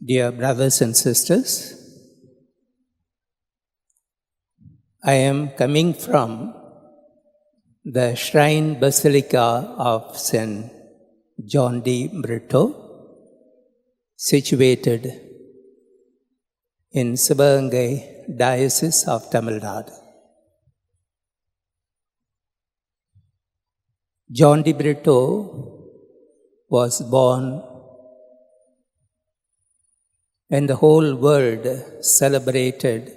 Dear brothers and sisters, I am coming from the shrine Basilica of St. John de Brito, situated in Sivagangai, Diocese of Tamil Nadu. John de Brito was born when the whole world celebrated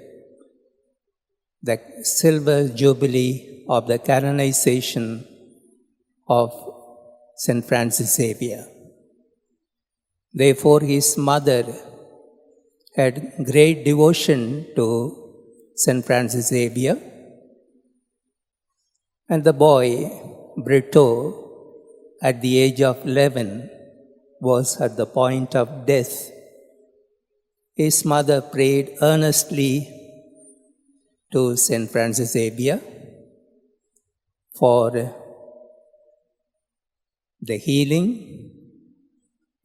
the silver jubilee of the canonization of St. Francis Xavier. Therefore, his mother had great devotion to St. Francis Xavier, and the boy, Brito, at the age of 11, was at the point of death. His mother prayed earnestly to St. Francis Xavier for the healing,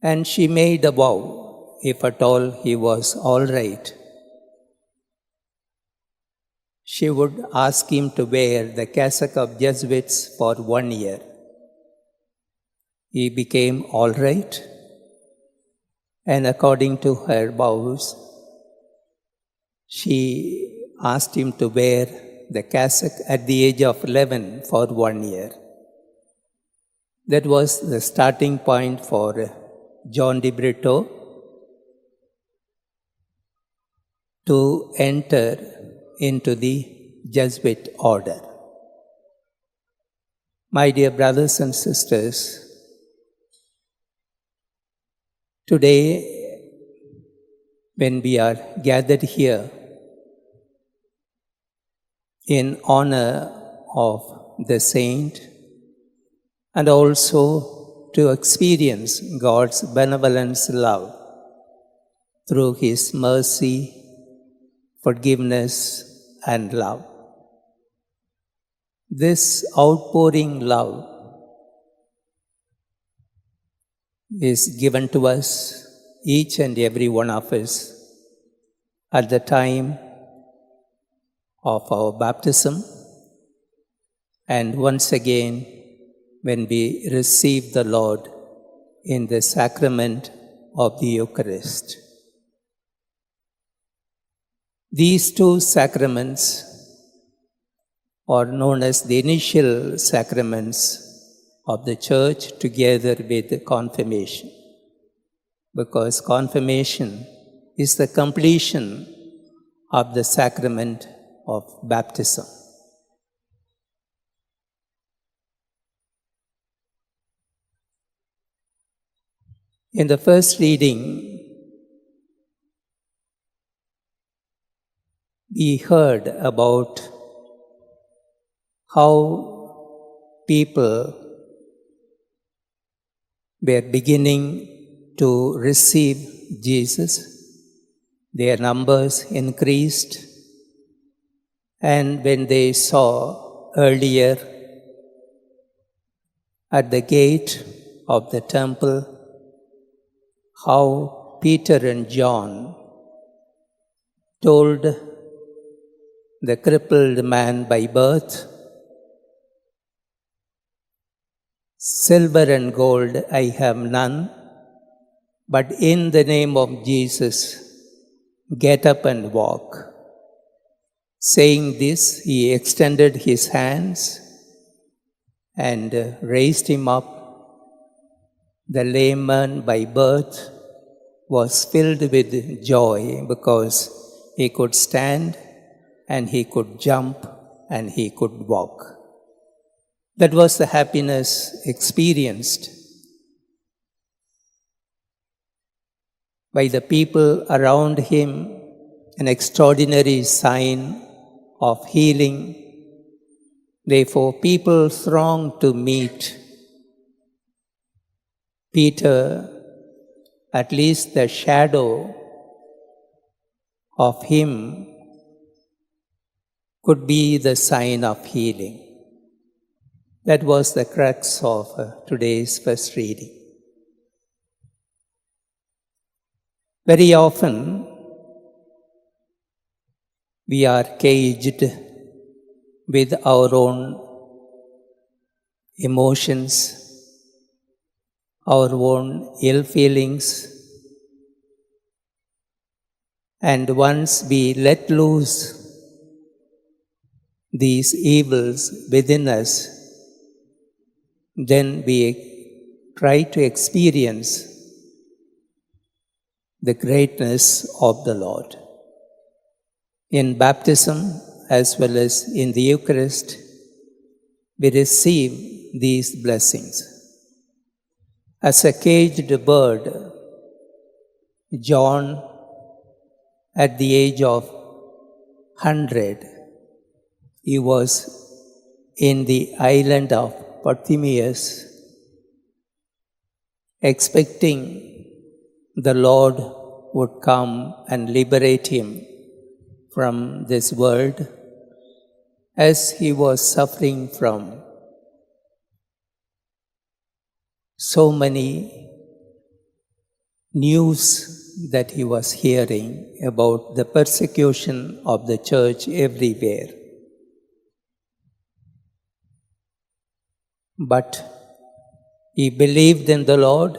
and she made a vow, if at all he was all right, she would ask him to wear the cassock of Jesuits for 1 year. He became all right, and according to her vows, she asked him to wear the cassock at the age of 11 for 1 year. That was the starting point for John de Brito to enter into the Jesuit order. My dear brothers and sisters, today, when we are gathered here in honor of the saint and also to experience God's benevolence love through His mercy, forgiveness, and love. This outpouring love is given to us, each and every one of us, at the time of our baptism, and once again when we receive the Lord in the sacrament of the Eucharist. These two sacraments are known as the initial sacraments of the Church together with confirmation, because confirmation is the completion of the sacrament of baptism. In the first reading, we heard about how people were beginning to receive Jesus. Their numbers increased, and when they saw earlier at the gate of the temple how Peter and John told the crippled man by birth, "Silver and gold I have none, but in the name of Jesus, get up and walk." Saying this, he extended his hands and raised him up. The lame man by birth was filled with joy because he could stand and he could jump and he could walk. That was the happiness experienced by the people around him, an extraordinary sign of healing. Therefore, people thronged to meet Peter. At least the shadow of him could be the sign of healing. That was the crux of today's first reading. Very often, we are caged with our own emotions, our own ill feelings, and once we let loose these evils within us, then we try to experience the greatness of the Lord. In baptism, as well as in the Eucharist, we receive these blessings. As a caged bird, John, at the age of 100, he was in the island of Patmos, expecting the Lord would come and liberate him from this world, as he was suffering from so many news that he was hearing about the persecution of the church everywhere. But he believed in the Lord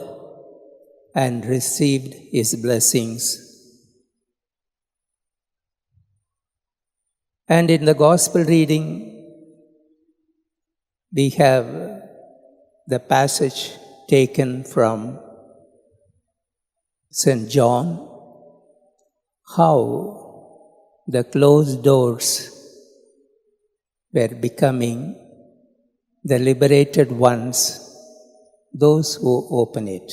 and received his blessings. And in the Gospel reading, we have the passage taken from St. John, how the closed doors were becoming the liberated ones, those who open it.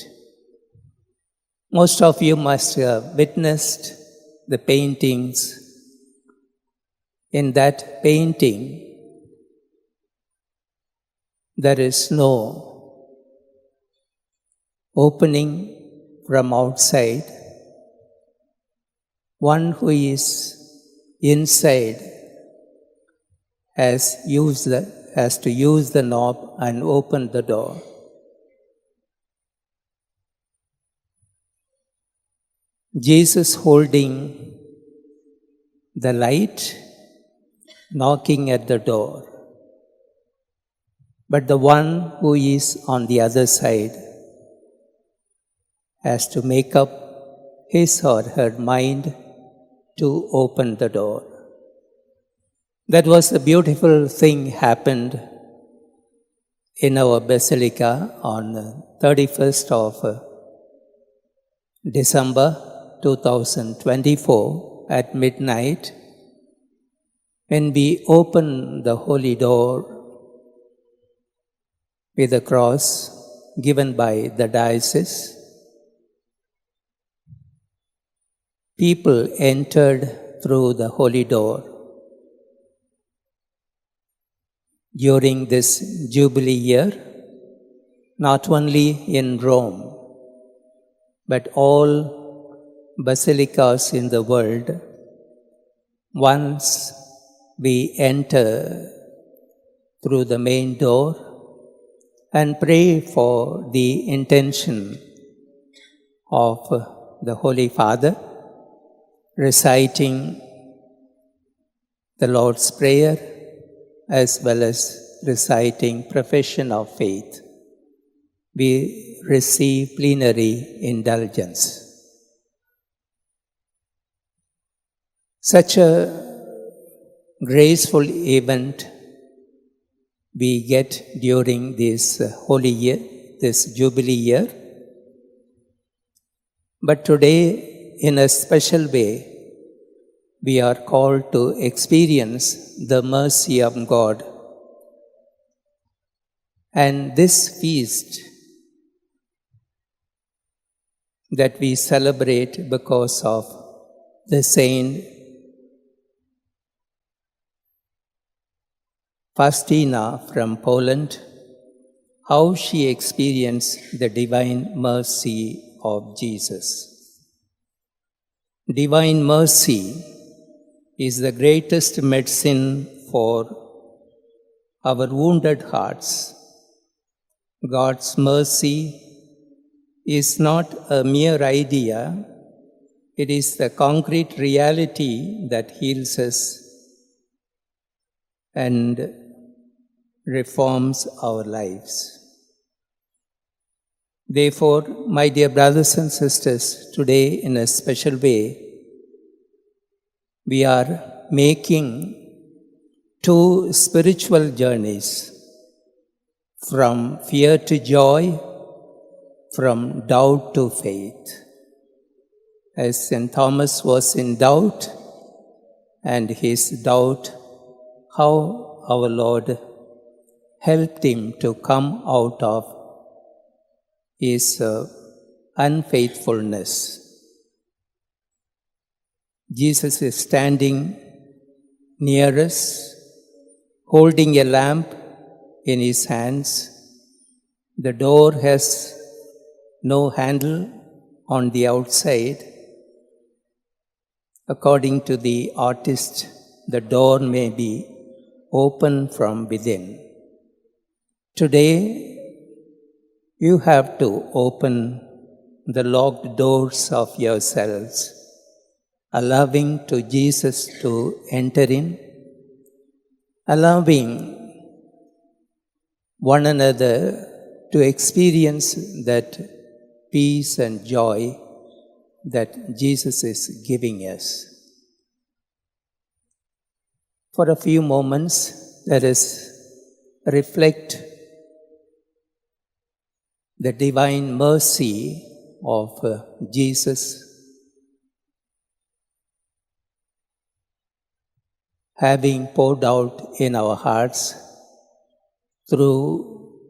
Most of you must have witnessed the paintings. In that painting, there is no opening from outside. One who is inside has to use the knob and open the door. Jesus holding the light, knocking at the door. But the one who is on the other side has to make up his or her mind to open the door. That was a beautiful thing happened in our Basilica on the 31st of December 2024 at midnight, when we open the holy door with the cross given by the diocese. People entered through the holy door. During this Jubilee year, not only in Rome, but all basilicas in the world, once we enter through the main door and pray for the intention of the Holy Father, reciting the Lord's Prayer as well as reciting profession of faith, we receive plenary indulgence. Such a graceful event we get during this holy year, this Jubilee year. But today, in a special way, we are called to experience the mercy of God. And this feast that we celebrate because of the Saint Faustina from Poland, how she experienced the divine mercy of Jesus. Divine mercy is the greatest medicine for our wounded hearts. God's mercy is not a mere idea, It is the concrete reality that heals us and reforms our lives. Therefore, my dear brothers and sisters, today in a special way, we are making two spiritual journeys, from fear to joy, from doubt to faith. As St. Thomas was in doubt, and his doubt, how our Lord helped him to come out of his unfaithfulness. Jesus is standing near us, holding a lamp in his hands. The door has no handle on the outside. According to the artist, the door may be open from within. Today, you have to open the locked doors of yourselves, allowing to Jesus to enter in, allowing one another to experience that peace and joy that Jesus is giving us. For a few moments, let us reflect the divine mercy of Jesus, having poured out in our hearts through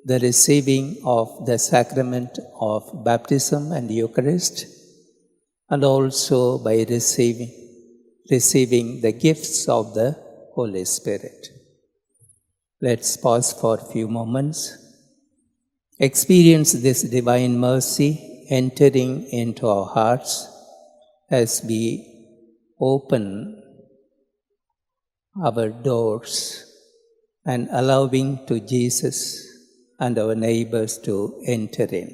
the receiving of the sacrament of baptism and Eucharist, and also by receiving the gifts of the Holy Spirit. Let's pause for a few moments. Experience this divine mercy entering into our hearts as we open our doors and allowing to Jesus and our neighbors to enter in.